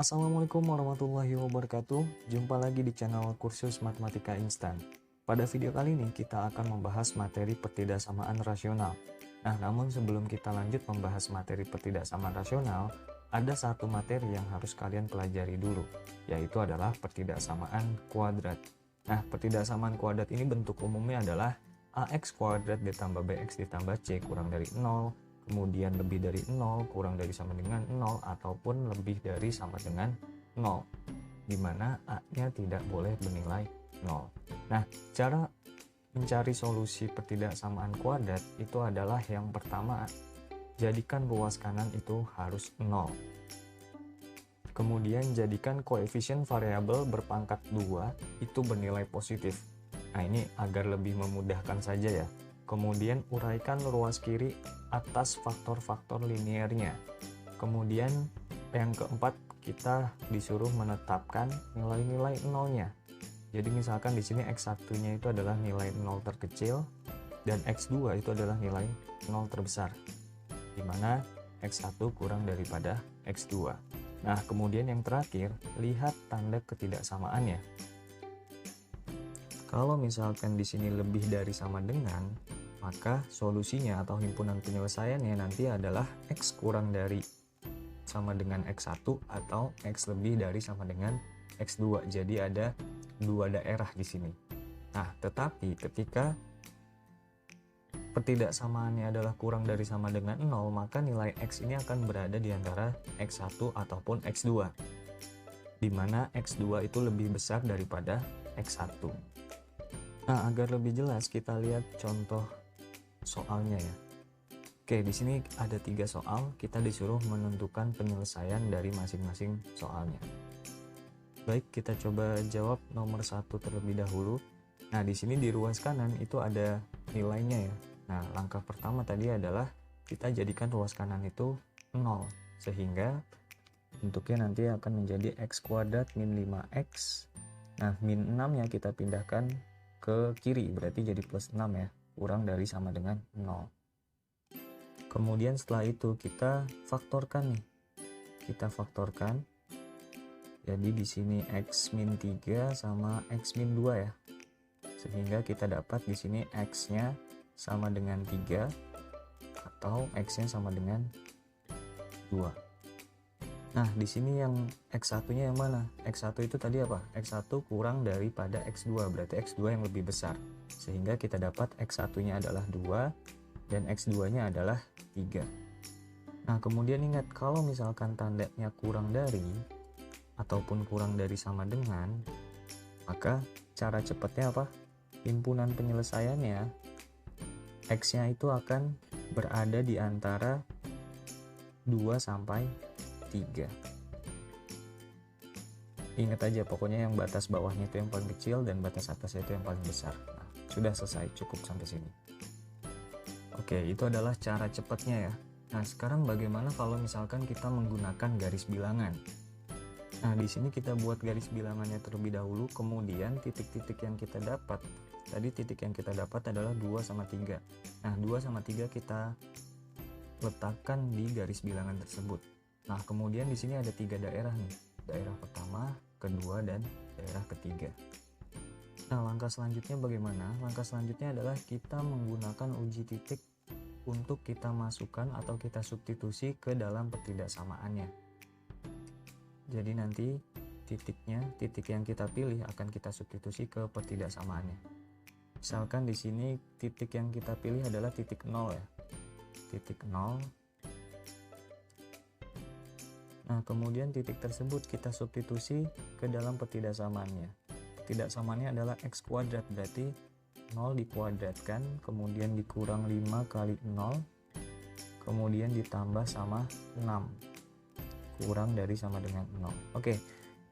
Assalamualaikum warahmatullahi wabarakatuh. Jumpa lagi di channel Kursus Matematika Instan. Pada video kali ini kita akan membahas materi pertidaksamaan rasional. Nah, namun sebelum kita lanjut membahas materi pertidaksamaan rasional, ada satu materi yang harus kalian pelajari dulu, yaitu adalah pertidaksamaan kuadrat. Nah, pertidaksamaan kuadrat ini bentuk umumnya adalah ax kuadrat ditambah bx ditambah c kurang dari 0, kemudian lebih dari 0, kurang dari sama dengan 0, ataupun lebih dari sama dengan 0, dimana A-nya tidak boleh bernilai 0. Nah, cara mencari solusi pertidaksamaan kuadrat itu adalah yang pertama, jadikan ruas kanan itu harus 0. Kemudian jadikan koefisien variabel berpangkat 2 itu bernilai positif. Nah, ini agar lebih memudahkan saja ya. Kemudian uraikan ruas kiri atas faktor-faktor linearnya. Kemudian yang keempat, kita disuruh menetapkan nilai-nilai nolnya. Jadi misalkan di sini x1-nya itu adalah nilai 0 terkecil dan x2 itu adalah nilai 0 terbesar, di mana x1 kurang daripada x2. Nah, kemudian yang terakhir, lihat tanda ketidaksamaannya. Kalau misalkan di sini lebih dari sama dengan, maka solusinya atau himpunan penyelesaiannya nanti adalah x kurang dari sama dengan x1 atau x lebih dari sama dengan x2. Jadi ada dua daerah di sini. Nah, tetapi ketika pertidaksamaannya adalah kurang dari sama dengan 0, maka nilai x ini akan berada di antara x1 ataupun x2, di mana x2 itu lebih besar daripada x1. Nah, agar lebih jelas kita lihat contoh soalnya ya. Oke, di sini ada 3 soal, kita disuruh menentukan penyelesaian dari masing-masing soalnya. Baik, kita coba jawab nomor 1 terlebih dahulu. Nah, di sini di ruas kanan itu ada nilainya ya. Nah, langkah pertama tadi adalah kita jadikan ruas kanan itu 0, sehingga bentuknya nanti akan menjadi x kuadrat min 5x. Nah, min 6 nya kita pindahkan ke kiri, berarti jadi plus 6 ya, kurang dari sama dengan 0. Kemudian setelah itu kita faktorkan nih. Kita faktorkan. Jadi di sini x min 3 sama x min 2 ya. Sehingga kita dapat di sini x-nya sama dengan 3 atau x-nya sama dengan 2. Nah, di sini yang x1-nya yang mana? X1 itu tadi apa? X1 kurang daripada x2, berarti x2 yang lebih besar. Sehingga kita dapat x1-nya adalah 2 dan x2-nya adalah 3. Nah, kemudian ingat kalau misalkan tandanya kurang dari ataupun kurang dari sama dengan, maka cara cepatnya apa? Himpunan penyelesaiannya x-nya itu akan berada di antara 2 sampai 3. Ingat aja, pokoknya yang batas bawahnya itu yang paling kecil dan batas atasnya itu yang paling besar. Nah, sudah selesai, cukup sampai sini. Oke, itu adalah cara cepatnya ya. Nah, sekarang bagaimana kalau misalkan kita menggunakan garis bilangan? Nah, di sini kita buat garis bilangannya terlebih dahulu, kemudian titik-titik yang kita dapat. Tadi titik yang kita dapat adalah 2 sama 3. Nah, 2 sama 3 kita letakkan di garis bilangan tersebut. Nah, kemudian di sini ada 3 daerah nih. Daerah pertama, kedua, dan daerah ketiga. Nah, langkah selanjutnya bagaimana? Langkah selanjutnya adalah kita menggunakan uji titik untuk kita masukkan atau kita substitusi ke dalam pertidaksamaannya. Jadi nanti titik yang kita pilih akan kita substitusi ke pertidaksamaannya. Misalkan di sini titik yang kita pilih adalah titik 0 ya. Titik 0. Nah, kemudian titik tersebut kita substitusi ke dalam pertidaksamaannya. Pertidaksamaannya adalah x kuadrat, berarti 0 dikuadratkan, kemudian dikurang 5 kali 0, kemudian ditambah sama 6, kurang dari sama dengan 0. Oke,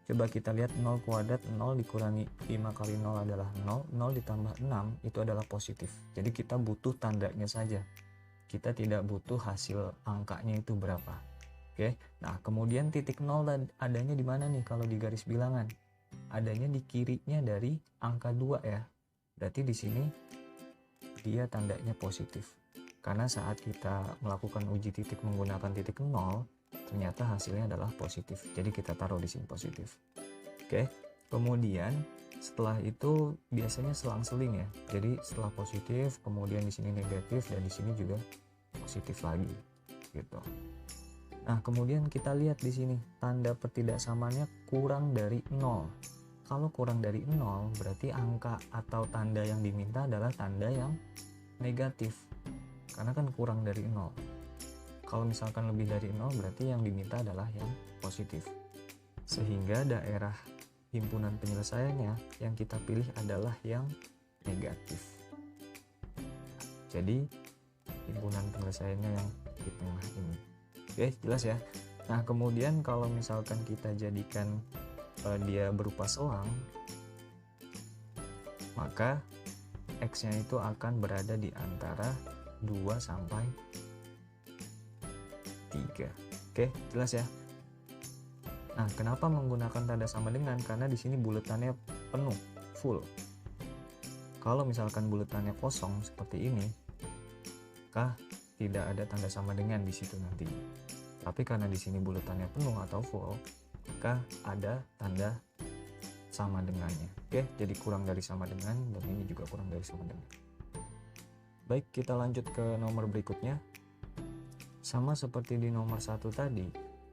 coba kita lihat 0 kuadrat, 0 dikurangi 5 kali 0 adalah 0, 0 ditambah 6 itu adalah positif. Jadi kita butuh tandanya saja. Kita tidak butuh hasil angkanya itu berapa. Oke, nah kemudian titik 0 adanya di mana nih kalau di garis bilangan? Adanya di kirinya dari angka 2 ya. Berarti di sini dia tandanya positif. Karena saat kita melakukan uji titik menggunakan titik 0, ternyata hasilnya adalah positif. Jadi kita taruh di sini positif. Oke, kemudian setelah itu biasanya selang-seling ya. Jadi setelah positif, kemudian di sini negatif, dan di sini juga positif lagi gitu. Nah, kemudian kita lihat di sini tanda pertidaksamaannya kurang dari 0. Kalau kurang dari 0 berarti angka atau tanda yang diminta adalah tanda yang negatif. Karena kan kurang dari 0. Kalau misalkan lebih dari 0 berarti yang diminta adalah yang positif. Sehingga daerah himpunan penyelesaiannya yang kita pilih adalah yang negatif. Jadi himpunan penyelesaiannya yang di tengah ini. Oke, jelas ya. Nah, kemudian kalau misalkan kita jadikan dia berupa selang, maka X-nya itu akan berada di antara 2 sampai 3. Oke, jelas ya. Nah, kenapa menggunakan tanda sama dengan? Karena di sini buletannya penuh, full. Kalau misalkan buletannya kosong seperti ini, maka tidak ada tanda sama dengan di situ nanti. Tapi karena di sini buletannya penuh atau full, maka ada tanda sama dengannya. Oke, jadi kurang dari sama dengan, dan ini juga kurang dari sama dengan. Baik, kita lanjut ke nomor berikutnya. Sama seperti di nomor 1 tadi,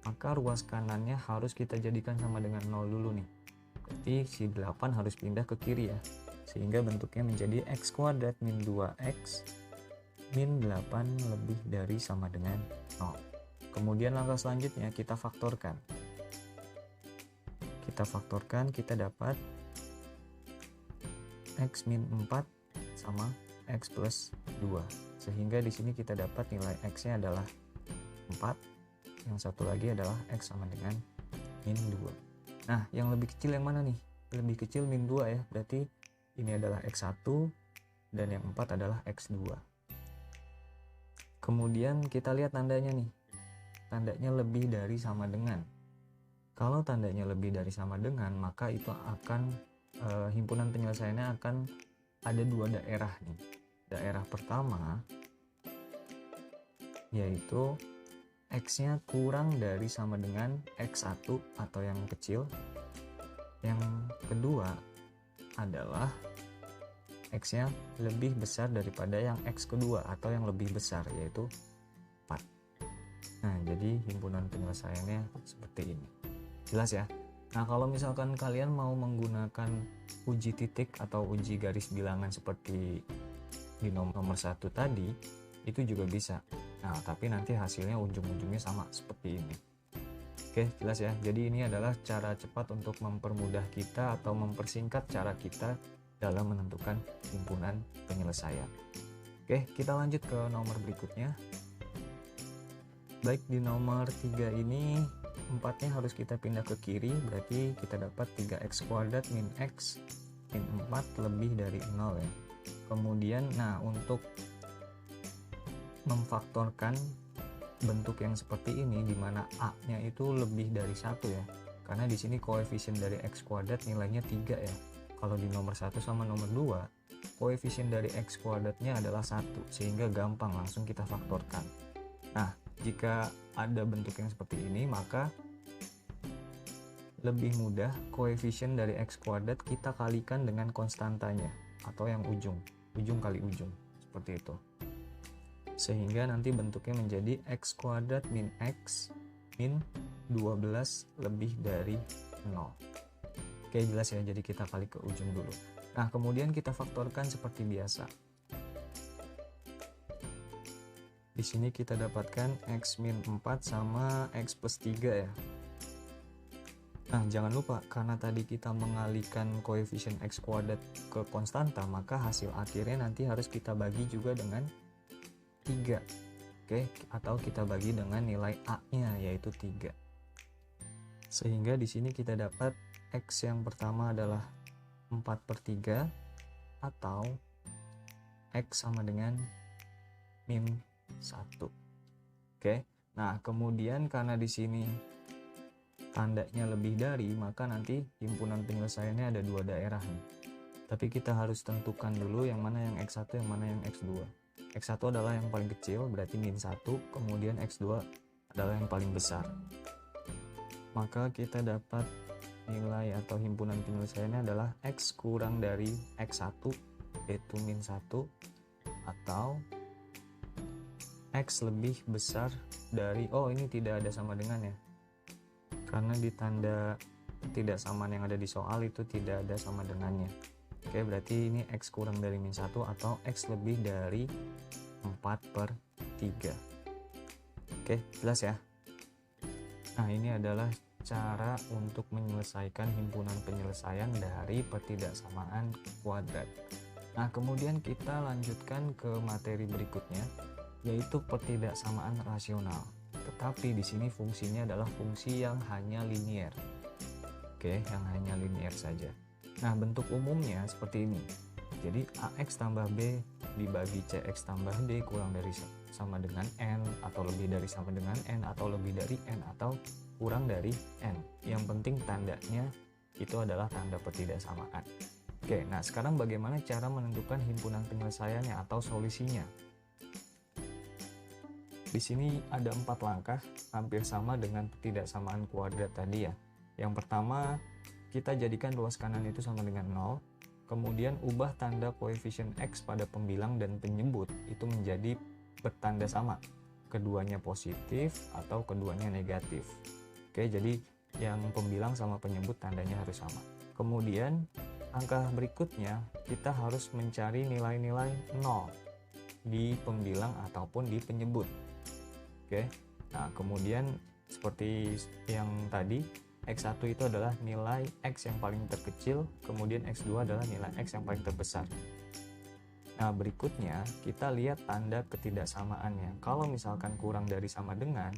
maka ruas kanannya harus kita jadikan sama dengan 0 dulu nih. Berarti si 8 harus pindah ke kiri ya. Sehingga bentuknya menjadi x kuadrat min 2x min 8 lebih dari sama dengan 0. Kemudian langkah selanjutnya kita faktorkan. Kita dapat x min 4 sama x plus 2. Sehingga di sini kita dapat nilai x-nya adalah 4. Yang satu lagi adalah x sama dengan min 2. Nah, yang lebih kecil yang mana nih? Lebih kecil min 2 ya. Berarti ini adalah x1 dan yang 4 adalah x2. Kemudian kita lihat tandanya nih. Tandanya lebih dari sama dengan. Kalau tandanya lebih dari sama dengan, maka itu akan himpunan penyelesaiannya akan ada 2 daerah nih. Daerah pertama yaitu X-nya kurang dari sama dengan X1 atau yang kecil. Yang kedua adalah X-nya lebih besar daripada yang X kedua atau yang lebih besar, yaitu 4. Nah, jadi himpunan penyelesaiannya seperti ini. Jelas ya? Nah, kalau misalkan kalian mau menggunakan uji titik atau uji garis bilangan seperti di nomor 1 tadi, itu juga bisa. Nah, tapi nanti hasilnya ujung-ujungnya sama seperti ini. Oke, jelas ya. Jadi ini adalah cara cepat untuk mempermudah kita atau mempersingkat cara kita dalam menentukan himpunan penyelesaian. Oke, kita lanjut ke nomor berikutnya. Baik, di nomor 3 ini 4-nya harus kita pindah ke kiri, berarti kita dapat 3x kuadrat min x min 4 lebih dari 0 ya. Kemudian, nah, untuk memfaktorkan bentuk yang seperti ini di mana a-nya itu lebih dari 1 ya. Karena di sini koefisien dari x kuadrat nilainya 3 ya. Kalau di nomor 1 sama nomor 2, koefisien dari x kuadratnya adalah 1, sehingga gampang langsung kita faktorkan. Nah, jika ada bentuk yang seperti ini, maka lebih mudah koefisien dari x kuadrat kita kalikan dengan konstantanya atau yang ujung kali ujung, seperti itu. Sehingga nanti bentuknya menjadi x kuadrat min x min 12 lebih dari 0. Oke, jelas ya, jadi kita kali ke ujung dulu. Nah, kemudian kita faktorkan seperti biasa. Di sini kita dapatkan x min 4 sama x plus 3 ya. Nah, jangan lupa, karena tadi kita mengalihkan koefisien x kuadrat ke konstanta, maka hasil akhirnya nanti harus kita bagi juga dengan 3. Oke, atau kita bagi dengan nilai a-nya yaitu 3. Sehingga di sini kita dapat x yang pertama adalah 4/3 atau x sama dengan min 1. Oke. Nah, kemudian karena di sini tandanya lebih dari, maka nanti himpunan penyelesaiannya ada 2 daerah nih. Tapi kita harus tentukan dulu yang mana yang x1, yang mana yang x2. X1 adalah yang paling kecil, berarti min 1, kemudian X2 adalah yang paling besar. Maka kita dapat nilai atau himpunan penyelesaiannya adalah X kurang dari X1 yaitu min 1 atau X lebih besar dari, ini tidak ada sama dengan ya, karena di tanda ketidaksamaan yang ada di soal itu tidak ada sama dengannya. Oke, berarti ini X kurang dari min 1 atau X lebih dari 4/3. Oke, jelas ya? Nah, ini adalah cara untuk menyelesaikan himpunan penyelesaian dari pertidaksamaan kuadrat. Nah, kemudian kita lanjutkan ke materi berikutnya, yaitu pertidaksamaan rasional. Tetapi di sini fungsinya adalah fungsi yang hanya linier. Oke, yang hanya linier saja. Nah, bentuk umumnya seperti ini. Jadi AX tambah B dibagi CX tambah D kurang dari sama dengan N, atau lebih dari sama dengan N, atau lebih dari N, atau kurang dari N. Yang penting tandanya itu adalah tanda pertidaksamaan. Oke, nah sekarang bagaimana cara menentukan himpunan penyelesaiannya atau solusinya? Di sini ada 4 langkah, hampir sama dengan pertidaksamaan kuadrat tadi ya. Yang pertama, kita jadikan ruas kanan itu sama dengan 0, kemudian ubah tanda koefisien X pada pembilang dan penyebut itu menjadi bertanda sama, keduanya positif atau keduanya negatif. Oke, jadi yang pembilang sama penyebut tandanya harus sama. Kemudian langkah berikutnya kita harus mencari nilai-nilai 0 di pembilang ataupun di penyebut. Oke, nah kemudian seperti yang tadi, X1 itu adalah nilai X yang paling terkecil, kemudian X2 adalah nilai X yang paling terbesar. Nah, berikutnya kita lihat tanda ketidaksamaannya. Kalau misalkan kurang dari sama dengan,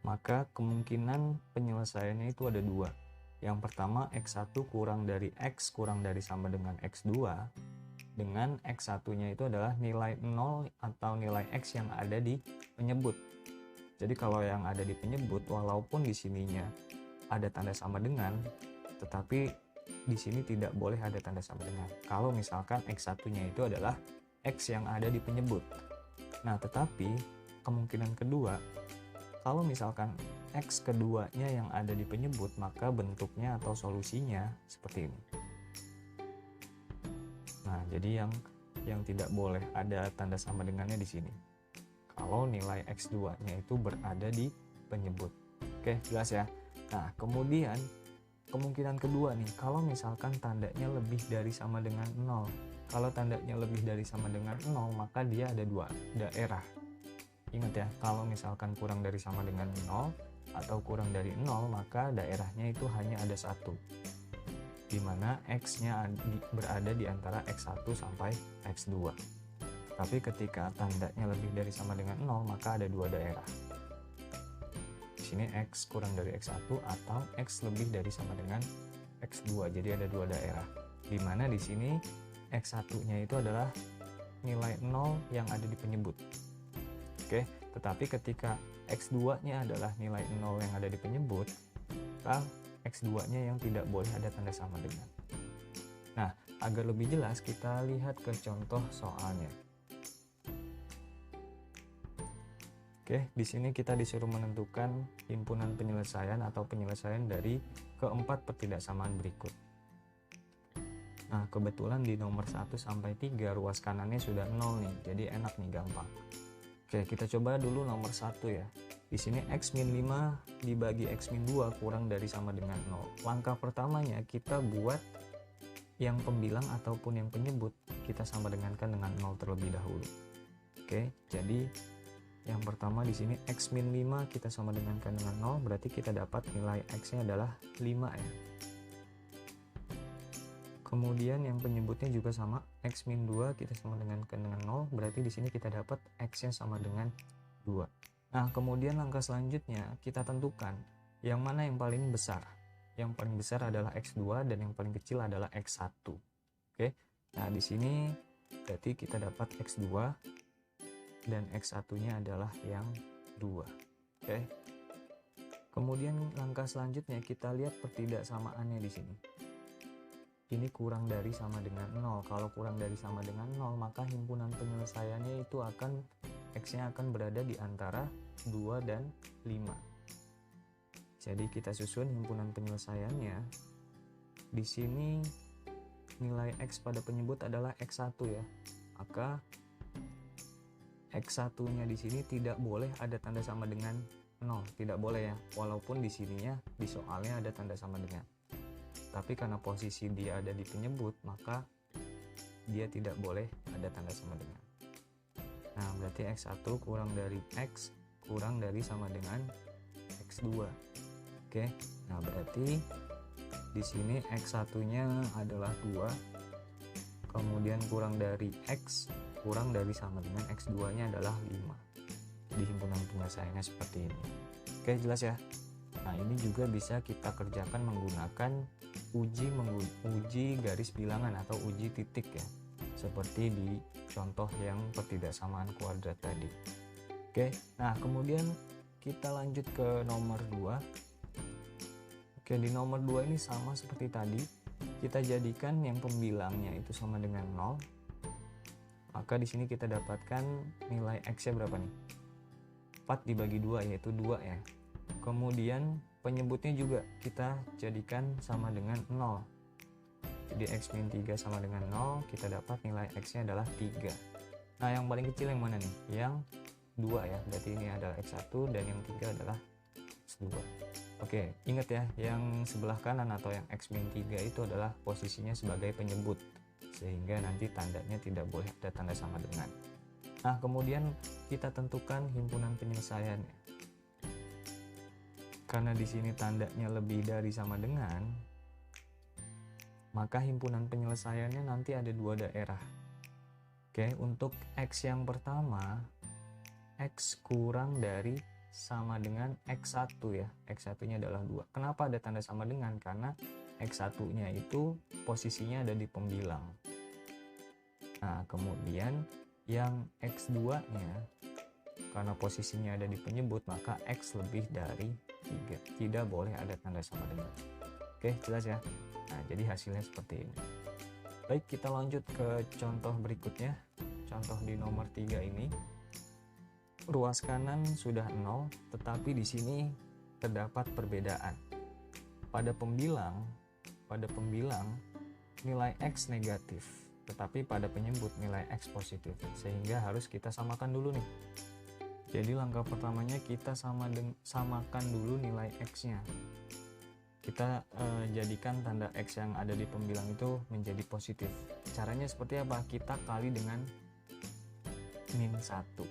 maka kemungkinan penyelesaiannya itu ada 2. Yang pertama, X1 kurang dari X kurang dari sama dengan X2, dengan X1-nya itu adalah nilai 0 atau nilai X yang ada di penyebut. Jadi kalau yang ada di penyebut, walaupun di sininya ada tanda sama dengan, tetapi di sini tidak boleh ada tanda sama dengan. Kalau misalkan X1-nya itu adalah X yang ada di penyebut. Nah, tetapi kemungkinan kedua, kalau misalkan X keduanya yang ada di penyebut, maka bentuknya atau solusinya seperti ini. Nah, jadi yang tidak boleh ada tanda sama dengannya di sini, kalau nilai X2-nya itu berada di penyebut. Oke, jelas ya? Nah, kemudian kemungkinan kedua nih, kalau misalkan tandanya lebih dari sama dengan 0. Kalau tandanya lebih dari sama dengan 0, maka dia ada 2 daerah. Ingat ya, kalau misalkan kurang dari sama dengan 0 atau kurang dari 0, maka daerahnya itu hanya ada 1. Di mana X-nya berada di antara X1 sampai X2. Tapi ketika tandanya lebih dari sama dengan 0, maka ada 2 daerah. Di sini X kurang dari X1 atau X lebih dari sama dengan X2. Jadi ada 2 daerah. Di mana di sini X1-nya itu adalah nilai 0 yang ada di penyebut. Oke, tetapi ketika X2-nya adalah nilai 0 yang ada di penyebut, maka X2-nya yang tidak boleh ada tanda sama dengan. Nah, agar lebih jelas kita lihat ke contoh soalnya. Oke, di sini kita disuruh menentukan himpunan penyelesaian atau penyelesaian dari keempat pertidaksamaan berikut. Nah, kebetulan di nomor 1 sampai 3 ruas kanannya sudah 0 nih, jadi enak nih, gampang. Oke, kita coba dulu nomor 1 ya. Di sini X-5 dibagi X-2 kurang dari sama dengan 0. Langkah pertamanya kita buat yang pembilang ataupun yang penyebut kita sama dengankan dengan 0 terlebih dahulu. Oke, jadi yang pertama di sini X-5 kita sama dengankan dengan 0, berarti kita dapat nilai X-nya adalah 5 ya. Kemudian yang penyebutnya juga sama, X-2 kita sama dengankan dengan 0, berarti di sini kita dapat X-nya sama dengan 2. Nah, kemudian langkah selanjutnya kita tentukan yang mana yang paling besar. Yang paling besar adalah X2 dan yang paling kecil adalah X1. Oke. Nah, di sini berarti kita dapat X2 dan X1-nya adalah yang 2. Oke. Kemudian langkah selanjutnya kita lihat pertidaksamaannya di sini. Ini kurang dari sama dengan 0. Kalau kurang dari sama dengan 0, maka himpunan penyelesaiannya itu akan X-nya akan berada di antara 2 dan 5. Jadi kita susun himpunan penyelesaiannya. Di sini nilai X pada penyebut adalah X1 ya. Maka X1-nya di sini tidak boleh ada tanda sama dengan 0, tidak boleh ya. Walaupun di sininya di soalnya ada tanda sama dengan. Tapi karena posisi dia ada di penyebut, maka dia tidak boleh ada tanda sama dengan. Nah, berarti X1 kurang dari X kurang dari sama dengan X2. Oke. Nah, berarti di sini X1-nya adalah 2. Kemudian kurang dari X kurang dari sama dengan X2-nya adalah 5. Jadi himpunan penyelesaiannya seperti ini. Oke, jelas ya? Nah, ini juga bisa kita kerjakan menggunakan uji garis bilangan atau uji titik ya. Seperti di contoh yang pertidaksamaan kuadrat tadi. Oke, nah kemudian kita lanjut ke nomor 2. Oke, di nomor 2 ini sama seperti tadi. Kita jadikan yang pembilangnya itu sama dengan 0. Maka di sini kita dapatkan nilai X-nya berapa nih? 4 dibagi 2 yaitu 2 ya. Kemudian penyebutnya juga kita jadikan sama dengan 0. Jadi X-3 sama dengan 0, kita dapat nilai X-nya adalah 3. Nah, yang paling kecil yang mana nih? Yang 2 ya, berarti ini adalah X1 dan yang 3 adalah X2. Oke, ingat ya, yang sebelah kanan atau yang X-3 itu adalah posisinya sebagai penyebut, sehingga nanti tandanya tidak boleh ada tanda sama dengan. Nah, kemudian kita tentukan himpunan penyelesaiannya. Karena di sini tandanya lebih dari sama dengan, maka himpunan penyelesaiannya nanti ada 2 daerah. Oke, untuk X yang pertama, X kurang dari sama dengan X1 ya. X1-nya adalah 2. Kenapa ada tanda sama dengan? Karena X1-nya itu posisinya ada di pembilang. Nah, kemudian yang X2-nya karena posisinya ada di penyebut, maka X lebih dari 3. Tidak boleh ada tanda sama dengan. Oke, jelas ya? Nah, jadi hasilnya seperti ini. Baik, kita lanjut ke contoh berikutnya. Contoh di nomor 3 ini. Ruas kanan sudah 0, tetapi di sini terdapat perbedaan. Pada pembilang nilai X negatif, tetapi pada penyebut nilai X positif, sehingga harus kita samakan dulu nih. Jadi langkah pertamanya kita samakan dulu nilai X-nya. Kita jadikan tanda X yang ada di pembilang itu menjadi positif. Caranya seperti apa? Kita kali dengan min 1.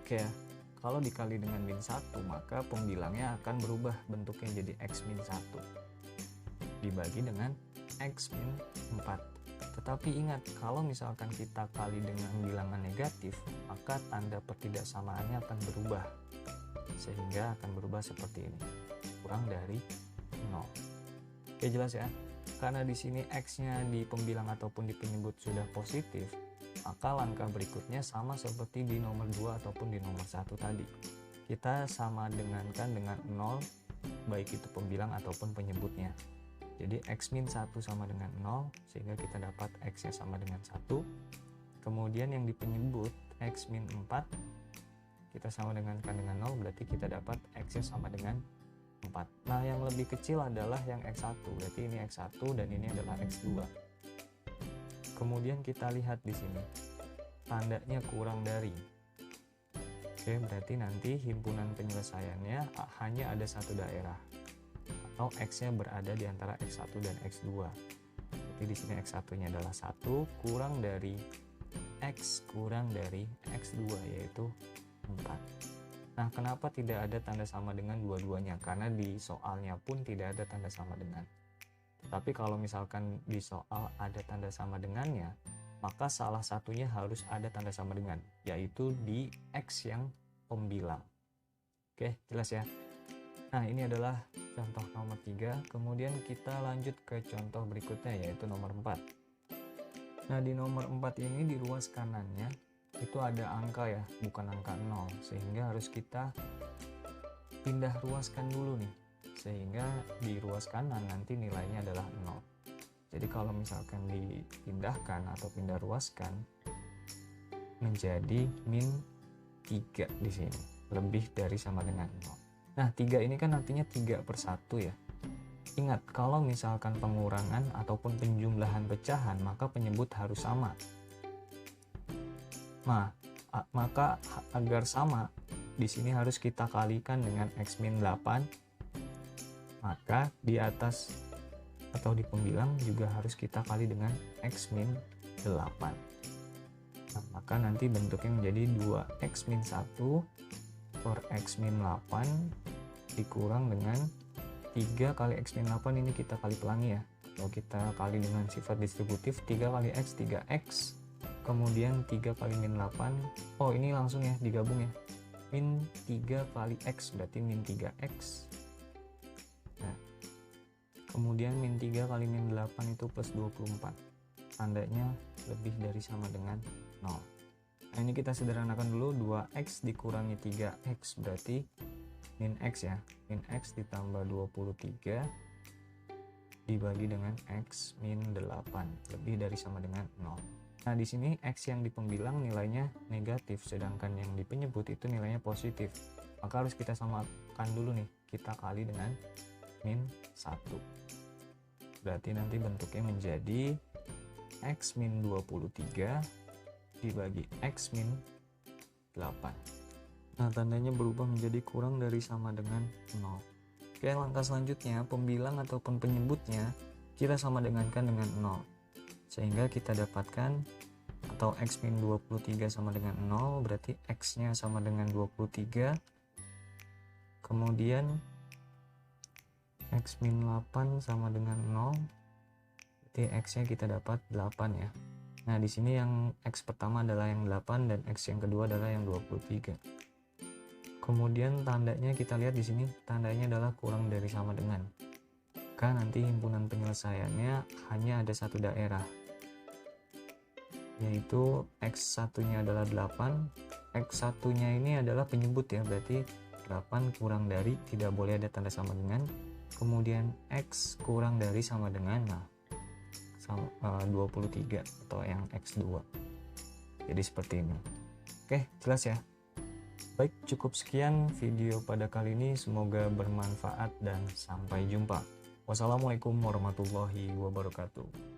Oke ya, kalau dikali dengan min 1 maka pembilangnya akan berubah bentuknya jadi X min 1 dibagi dengan X min 4. Tetapi ingat, kalau misalkan kita kali dengan bilangan negatif, maka tanda pertidaksamaannya akan berubah, sehingga akan berubah seperti ini, kurang dari 0. Oke, jelas ya? Karena di sini X-nya di pembilang ataupun di penyebut sudah positif, maka langkah berikutnya sama seperti di nomor 2 ataupun di nomor 1 tadi. Kita sama dengankan dengan 0, baik itu pembilang ataupun penyebutnya. Jadi X min 1 sama dengan 0, sehingga kita dapat X-nya sama dengan 1. Kemudian yang di penyebut X min 4, kita sama dengankan dengan 0, berarti kita dapat X-nya sama dengan 4. Nah, yang lebih kecil adalah yang X1, berarti ini X1 dan ini adalah X2. Kemudian kita lihat di sini, tandanya kurang dari. Oke, berarti nanti himpunan penyelesaiannya hanya ada satu daerah, atau X-nya berada di antara X1 dan X2. Jadi di sini X1-nya adalah 1 kurang dari X kurang dari X2, yaitu 4. Nah, kenapa tidak ada tanda sama dengan dua-duanya? Karena di soalnya pun tidak ada tanda sama dengan. Tapi kalau misalkan di soal ada tanda sama dengannya, maka salah satunya harus ada tanda sama dengan, yaitu di X yang pembilang. Oke, jelas ya? Nah, ini adalah contoh nomor 3. Kemudian kita lanjut ke contoh berikutnya, yaitu nomor 4. Nah, di nomor 4 ini di ruas kanannya itu ada angka ya, bukan angka 0. Sehingga harus kita pindah ruaskan dulu nih. Sehingga di ruas kanan nanti nilainya adalah 0. Jadi kalau misalkan dipindahkan atau pindah ruaskan menjadi min 3 di sini, lebih dari sama dengan 0. Nah, 3 ini kan artinya 3 per 1 ya. Ingat, kalau misalkan pengurangan ataupun penjumlahan pecahan, maka penyebut harus sama. Nah, maka agar sama, di sini harus kita kalikan dengan X min 8. Maka di atas atau di pembilang juga harus kita kali dengan X min 8. Nah, maka nanti bentuknya menjadi 2X min 1 per X min 8 dikurang dengan 3 kali X min 8, ini kita kali pelangi ya. Kalau kita kali dengan sifat distributif, 3 kali X 3X, kemudian 3 kali min 8, oh ini langsung ya digabung ya, min 3 kali X berarti min 3X. Nah, kemudian min 3 kali min 8 itu plus 24, tandanya lebih dari sama dengan 0. Nah, ini kita sederhanakan dulu, 2X dikurangi 3X berarti min X ya, min X ditambah 23 dibagi dengan X min 8, lebih dari sama dengan 0. Nah, di sini X yang di pembilang nilainya negatif, sedangkan yang di penyebut itu nilainya positif. Maka harus kita samakan dulu nih, kita kali dengan min 1. Berarti nanti bentuknya menjadi X min 23 dibagi X min 8. Nah, tandanya berubah menjadi kurang dari sama dengan 0. Oke, langkah selanjutnya, pembilang ataupun penyebutnya kita samadangankan dengan 0. Sehingga kita dapatkan, atau X min 23 sama dengan 0, berarti X-nya sama dengan 23. Kemudian X min 8 sama dengan 0, berarti X-nya kita dapat 8 ya. Nah, di sini yang X pertama adalah yang 8 dan X yang kedua adalah yang 23. Kemudian tandanya kita lihat di sini, tandanya adalah kurang dari sama dengan. Maka nanti himpunan penyelesaiannya hanya ada satu daerah, yaitu X1-nya adalah 8. X1-nya ini adalah penyebut ya, berarti 8 kurang dari, tidak boleh ada tanda sama dengan. Kemudian X kurang dari sama dengan, nah, 23 atau yang X2. Jadi seperti ini. Oke, jelas ya? Baik, cukup sekian video pada kali ini, semoga bermanfaat dan sampai jumpa. Wassalamualaikum warahmatullahi wabarakatuh.